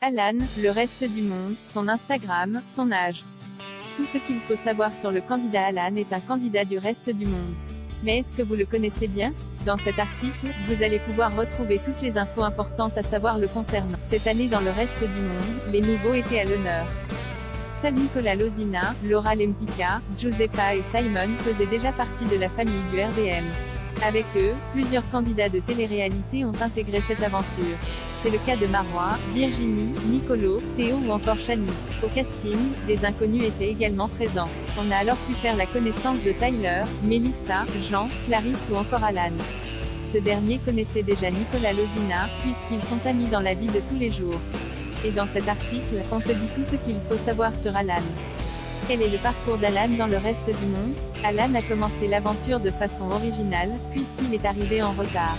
Alan, le reste du monde, son Instagram, son âge. Tout ce qu'il faut savoir sur le candidat Alan est un candidat du reste du monde. Mais est-ce que vous le connaissez bien? Dans cet article, vous allez pouvoir retrouver toutes les infos importantes à savoir le concernant. Cette année dans le reste du monde, les nouveaux étaient à l'honneur. Seuls Nicola Losina, Laura Lempicka, Giuseppa et Simon faisaient déjà partie de la famille du RDM. Avec eux, plusieurs candidats de télé-réalité ont intégré cette aventure. C'est le cas de Marois, Virginie, Nicolo, Théo ou encore Chani. Au casting, des inconnus étaient également présents. On a alors pu faire la connaissance de Tyler, Melissa, Jean, Clarisse ou encore Alan. Ce dernier connaissait déjà Nicola Losina, puisqu'ils sont amis dans la vie de tous les jours. Et dans cet article, on te dit tout ce qu'il faut savoir sur Alan. Quel est le parcours d'Alan dans le reste du monde? Alan a commencé l'aventure de façon originale, puisqu'il est arrivé en retard.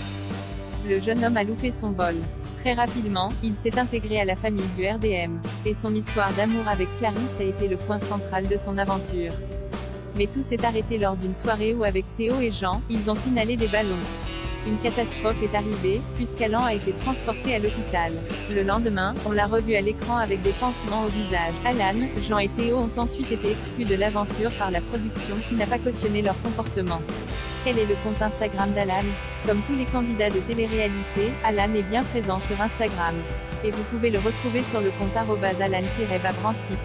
Le jeune homme a loupé son vol. Très rapidement, il s'est intégré à la famille du RDM. Et son histoire d'amour avec Clarisse a été le point central de son aventure. Mais tout s'est arrêté lors d'une soirée où avec Théo et Jean, ils ont inhalé des ballons. Une catastrophe est arrivée, puisqu'Alan a été transporté à l'hôpital. Le lendemain, on l'a revu à l'écran avec des pansements au visage. Alan, Jean et Théo ont ensuite été exclus de l'aventure par la production qui n'a pas cautionné leur comportement. Quel est le compte Instagram d'Alan? Comme tous les candidats de télé-réalité, Alan est bien présent sur Instagram. Et vous pouvez le retrouver sur le compte @alan-babrancic.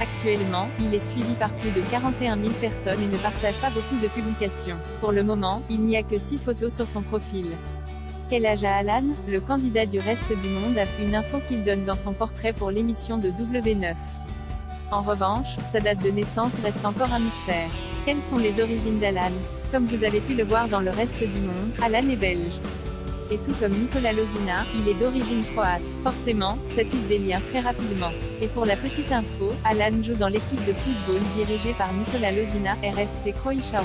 Actuellement, il est suivi par plus de 41 000 personnes et ne partage pas beaucoup de publications. Pour le moment, il n'y a que 6 photos sur son profil. Quel âge a Alan? Le candidat du reste du monde a une info qu'il donne dans son portrait pour l'émission de W9. En revanche, sa date de naissance reste encore un mystère. Quelles sont les origines d'Alan? Comme vous avez pu le voir dans le reste du monde, Alan est belge. Et tout comme Nicola Losina, il est d'origine croate. Forcément, ça tisse des liens très rapidement. Et pour la petite info, Alan joue dans l'équipe de football dirigée par Nicola Losina, RFC Croatia.